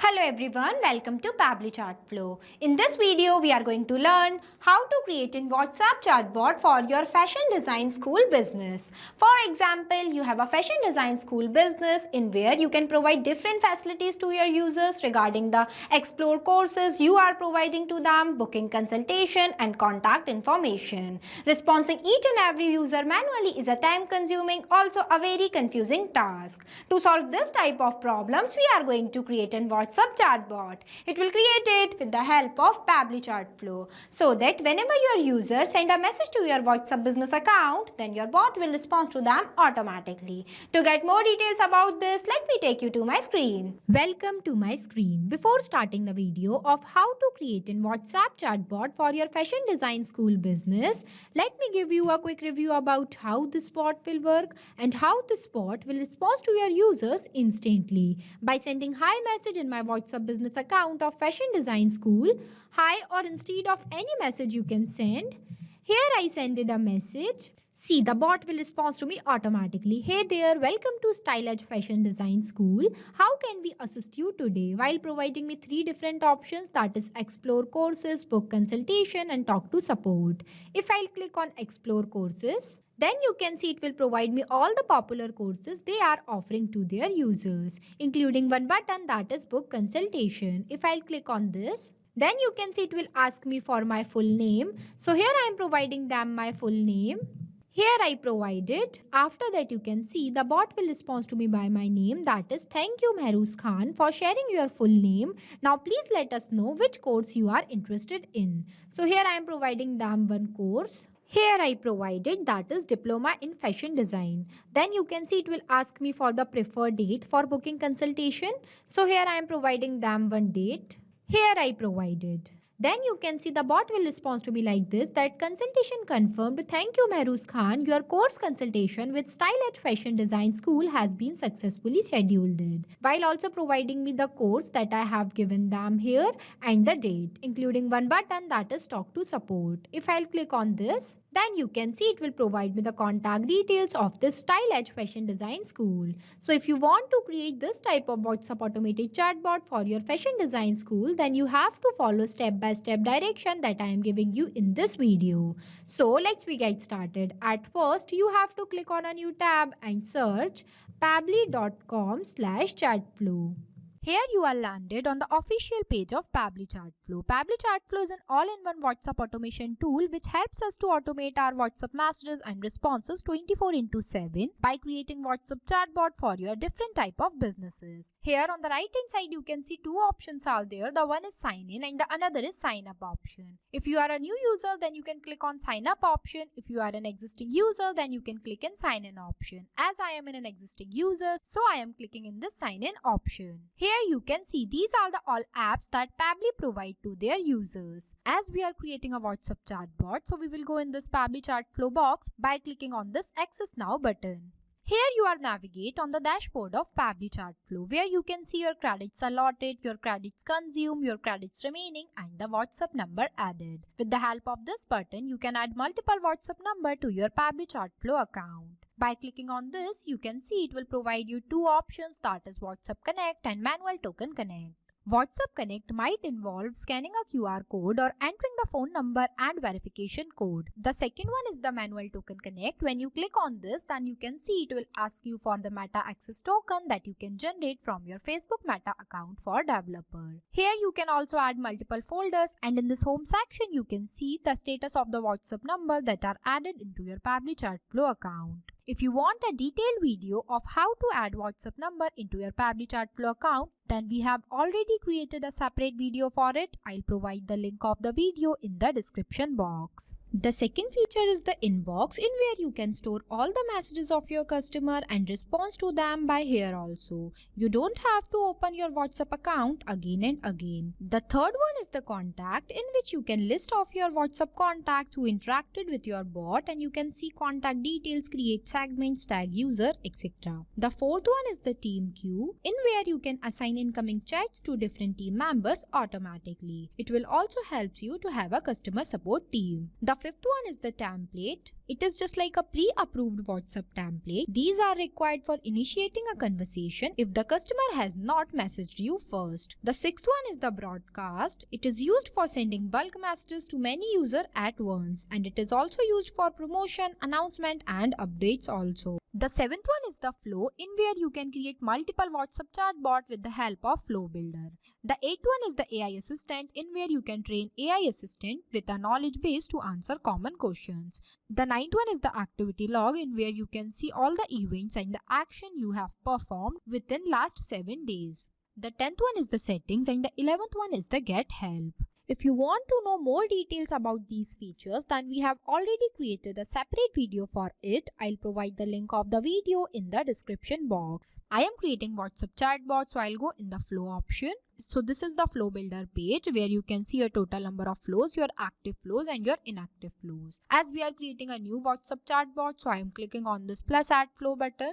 Hello everyone, welcome to Pabbly Chatflow. In this video, we are going to learn how to create a WhatsApp chatbot for your fashion design school business. For example, you have a fashion design school business in where you can provide different facilities to your users regarding the explore courses you are providing to them, booking consultation and contact information. Responding each and every user manually is a time-consuming, also a very confusing task. To solve this type of problems, we are going to create a WhatsApp chatbot. It will create it with the help of Pabbly Chatflow so that whenever your users send a message to your WhatsApp business account, then your bot will respond to them automatically. To get more details about this, let me take you to my screen. Welcome to my screen. Before starting the video of how to create a WhatsApp chatbot for your fashion design school business, let me give you a quick review about how this bot will work and how this bot will respond to your users instantly by sending hi message in my WhatsApp business account of fashion design school. Hi, or instead of any message you can send. Here I send it a message. See, the bot will respond to me automatically. Hey there, welcome to Style Edge Fashion Design School. How can we assist you today? While providing me 3 different options, that is explore courses, book consultation and talk to support. If I'll click on explore courses, then you can see it will provide me all the popular courses they are offering to their users, including one button that is book consultation. If I'll click on this, then you can see it will ask me for my full name. So here I am providing them my full name. Here I provide it. After that you can see the bot will respond to me by my name, that is thank you Mehruz Khan for sharing your full name. Now please let us know which course you are interested in. So here I am providing them one course. Here I provided that is diploma in fashion design. Then you can see it will ask me for the preferred date for booking consultation. So here I am providing them one date. Here I provided. Then you can see the bot will respond to me like this, that consultation confirmed. Thank you Mehruz Khan. Your course consultation with Style Edge Fashion Design School has been successfully scheduled. While also providing me the course that I have given them here and the date, including one button that is talk to support. If I'll click on this, then you can see it will provide me the contact details of this Style Edge Fashion Design School. So if you want to create this type of WhatsApp automated chatbot for your fashion design school, then you have to follow step-by-step direction that I am giving you in this video. So let's get started. At first, you have to click on a new tab and search pabbly.com/chatflow. Here you are landed on the official page of Pabbly Chatflow. Pabbly Chatflow is an all-in-one WhatsApp automation tool which helps us to automate our WhatsApp messages and responses 24/7 by creating WhatsApp chatbot for your different type of businesses. Here on the right hand side you can see 2 options are there. The one is sign in and the another is sign up option. If you are a new user, then you can click on sign up option. If you are an existing user, then you can click in sign in option. As I am an existing user, so I am clicking in the sign in option. Here you can see these are the all apps that Pabbly provide to their users. As we are creating a WhatsApp chatbot, so we will go in this Pabbly Chatflow box by clicking on this Access Now button. Here you are navigate on the dashboard of Pabbly Chatflow where you can see your credits allotted, your credits consumed, your credits remaining and the WhatsApp number added. With the help of this button, you can add multiple WhatsApp number to your Pabbly Chatflow account. By clicking on this, you can see it will provide you 2 options, that is WhatsApp Connect and Manual Token Connect. WhatsApp Connect might involve scanning a QR code or entering the phone number and verification code. The second one is the Manual Token Connect. When you click on this, then you can see it will ask you for the Meta Access token that you can generate from your Facebook Meta account for developer. Here you can also add multiple folders and in this home section you can see the status of the WhatsApp number that are added into your Pabbly Chatflow account. If you want a detailed video of how to add WhatsApp number into your Pabbly Chatflow account, then we have already created a separate video for it. I'll provide the link of the video in the description box. The second feature is the inbox, in where you can store all the messages of your customer and respond to them by here also. You don't have to open your WhatsApp account again and again. The third one is the contact, in which you can list off your WhatsApp contacts who interacted with your bot and you can see contact details, create segments, tag user, etc. The fourth one is the team queue, in where you can assign incoming chats to different team members automatically. It will also help you to have a customer support team. The fifth one is the template. It is just like a pre-approved WhatsApp template. These are required for initiating a conversation if the customer has not messaged you first. The sixth one is the broadcast. It is used for sending bulk messages to many users at once, and it is also used for promotion, announcement and updates also. The seventh one is the flow, in where you can create multiple WhatsApp chatbot with the help of Flow Builder. The eighth one is the AI assistant, in where you can train AI assistant with a knowledge base to answer common questions. The ninth one is the activity log, in where you can see all the events and the action you have performed within last 7 days. The 10th one is the settings, and the 11th one is the get help. If you want to know more details about these features, then we have already created a separate video for it. I'll provide the link of the video in the description box. I am creating WhatsApp chatbot, so I'll go in the flow option. So this is the flow builder page, where you can see your total number of flows, your active flows and your inactive flows. As we are creating a new WhatsApp chatbot, so I am clicking on this plus add flow button.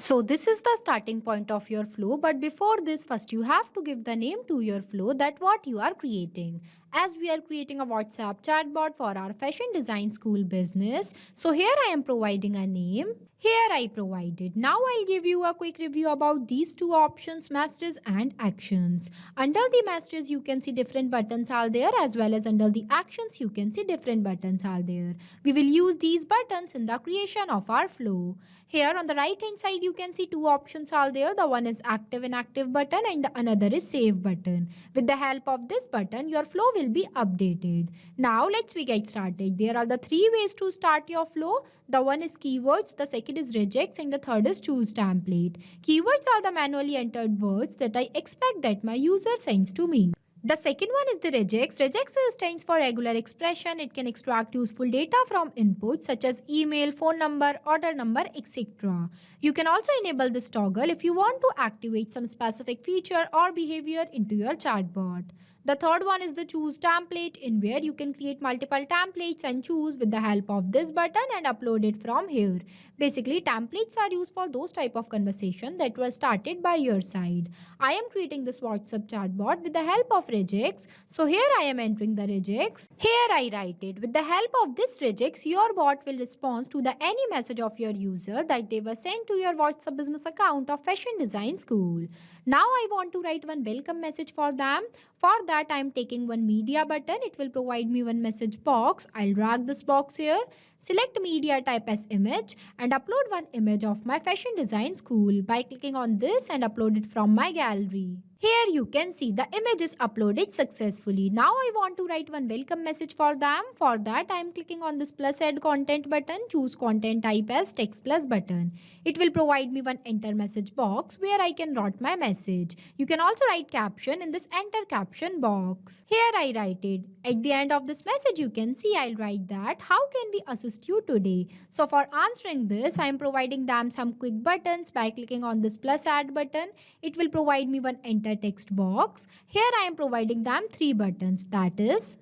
So this is the starting point of your flow, but before this, first you have to give the name to your flow, that what you are creating. As we are creating a WhatsApp chatbot for our fashion design school business, so here I am providing a name. Here I provided. Now I'll give you a quick review about these two options, messages and actions. Under the messages you can see different buttons are there, as well as under the actions you can see different buttons are there. We will use these buttons in the creation of our flow. Here on the right hand side you can see two options are there. The one is active inactive button and the another is save button. With the help of this button your flow will be updated. Now let's get started. There are the three ways to start your flow. The one is keywords, the second is regex and the third is choose template. Keywords are the manually entered words that I expect that my user sends to me. The second one is the regex. Regex stands for regular expression. It can extract useful data from inputs such as email, phone number, order number, etc. You can also enable this toggle if you want to activate some specific feature or behavior into your chatbot. The third one is the choose template, in where you can create multiple templates and choose with the help of this button and upload it from here. Basically, templates are used for those type of conversation that were started by your side. I am creating this WhatsApp chatbot with the help of regex. So here I am entering the regex. Here I write it. With the help of this regex, your bot will respond to the any message of your user that they were sent to your WhatsApp business account of Fashion Design School. Now I want to write one welcome message for them. For that I am taking one media button. It will provide me one message box. I'll drag this box here. Select media type as image and upload one image of my fashion design school by clicking on this and upload it from my gallery. Here you can see the image is uploaded successfully. Now I want to write one welcome message for them. For that I am clicking on this plus add content button. Choose content type as text plus button. It will provide me one enter message box where I can write my message. You can also write caption in this enter caption box. Here I write it. At the end of this message you can see I'll write that how can we assist you today. So for answering this I am providing them some quick buttons by clicking on this plus add button. It will provide me one enter text box. Here I am providing them three buttons, that is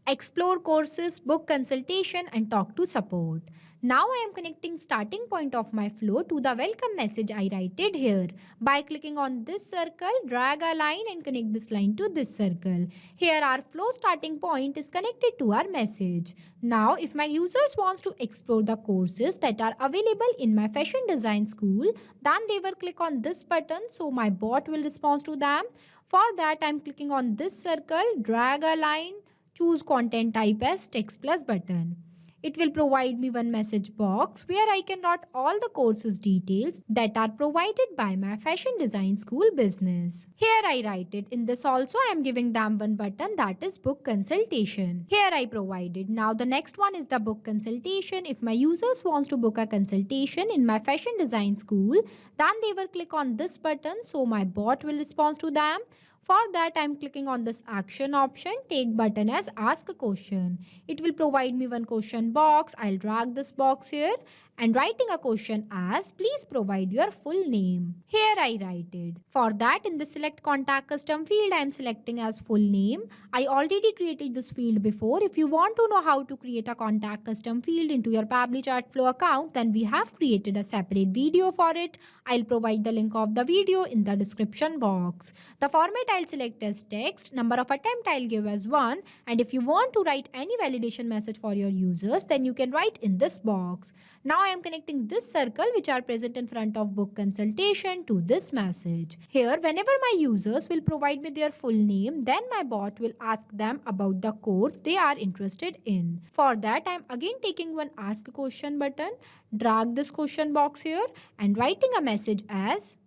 explore courses, book consultation and talk to support. Now I am connecting starting point of my flow to the welcome message I wrote here. By clicking on this circle, drag a line and connect this line to this circle. Here our flow starting point is connected to our message. Now if my users wants to explore the courses that are available in my fashion design school, then they will click on this button, so my bot will respond to them. For that I am clicking on this circle, drag a line, choose content type as text plus button. It will provide me one message box where I can write all the courses details that are provided by my fashion design school business. Here I write it. In this also I am giving them one button, that is book consultation. Here I provided. Now the next one is the book consultation. If my users wants to book a consultation in my fashion design school, then they will click on this button, so my bot will respond to them. For that I am clicking on this action option, take button as ask a question. It will provide me one question box. I'll drag this box here and writing a question as please provide your full name. Here I write it. For that, in the select contact custom field, I am selecting as full name. I already created this field before. If you want to know how to create a contact custom field into your Pabbly Chatflow account, then we have created a separate video for it. I'll provide the link of the video in the description box. The format I'll select as text, number of attempt I'll give as 1, and if you want to write any validation message for your users, then you can write in this box. Now I am connecting this circle which are present in front of book consultation to this message. Here, whenever my users will provide me their full name, then my bot will ask them about the course they are interested in. For that, I am again taking one ask question button, drag this question box here and writing a message as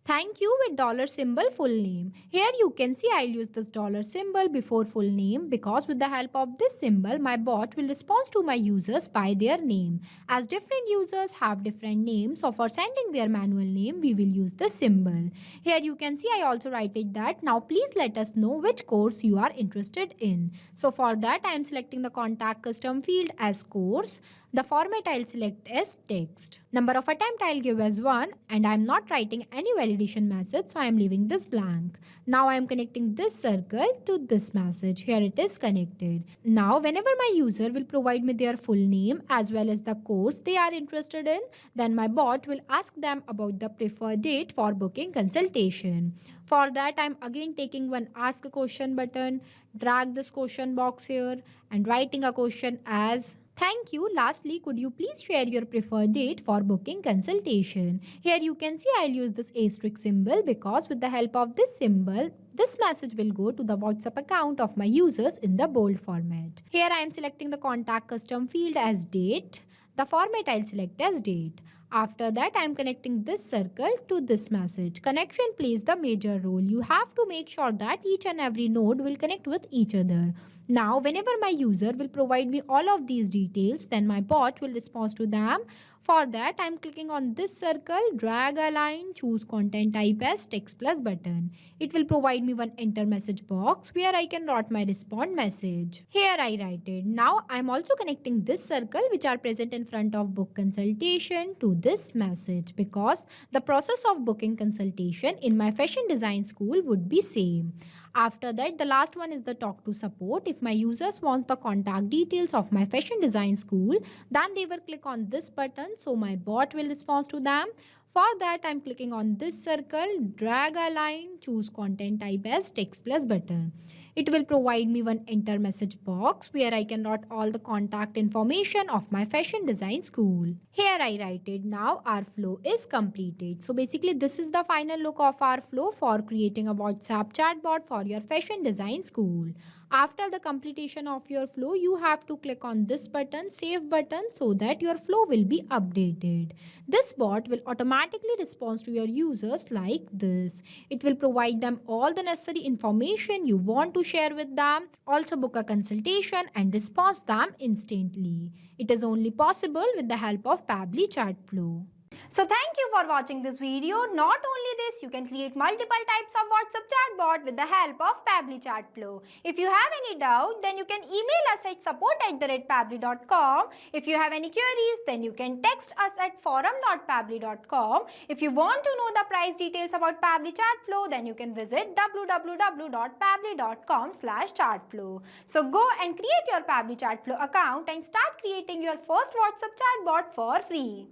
thank you with dollar symbol full name. Here you can see I'll use this dollar symbol before full name because with the help of this symbol, my bot will respond to my users by their name. As different users have different names, so for sending their manual name, we will use the symbol. Here you can see I also write it that now please let us know which course you are interested in. So for that, I am selecting the contact custom field as course. The format I'll select as text. Number of attempt I'll give as 1 and I'm not writing any validation message, so I'm leaving this blank. Now I'm connecting this circle to this message. Here it is connected. Now whenever my user will provide me their full name as well as the course they are interested in, then my bot will ask them about the preferred date for booking consultation. For that, I'm again taking one ask a question button, drag this question box here and writing a question as thank you. Lastly, could you please share your preferred date for booking consultation? Here you can see I'll use this asterisk symbol because with the help of this symbol, this message will go to the WhatsApp account of my users in the bold format. Here I am selecting the contact custom field as date. The format I'll select as date. After that, I am connecting this circle to this message. Connection plays the major role. You have to make sure that each and every node will connect with each other. Now, whenever my user will provide me all of these details, then my bot will respond to them. For that, I am clicking on this circle, drag a line, choose content type as text plus button. It will provide me one enter message box where I can write my respond message. Here I write it. Now, I am also connecting this circle which are present in front of book consultation to this message because the process of booking consultation in my fashion design school would be same. After that, the last one is the talk to support. If my users want the contact details of my fashion design school, then they will click on this button so my bot will respond to them. For that, I'm clicking on this circle, drag a line, choose content type as text plus button. It will provide me one enter message box where I can write all the contact information of my fashion design school. Here I write it. Now our flow is completed. So basically this is the final look of our flow for creating a WhatsApp chatbot for your fashion design school. After the completion of your flow, you have to click on this button, save button, so that your flow will be updated. This bot will automatically respond to your users like this. It will provide them all the necessary information you want to share with them, also book a consultation and respond them instantly. It is only possible with the help of Pabbly Chatflow. So thank you for watching this video. Not only this, you can create multiple types of WhatsApp chatbot with the help of Pabbly Chatflow. If you have any doubt, then you can email us at support@pabbly.com. If you have any queries, then you can text us at forum.pabbly.com. If you want to know the price details about Pabbly Chatflow, then you can visit www.pabbly.com/chatflow. So go and create your Pabbly Chatflow account and start creating your first WhatsApp chatbot for free.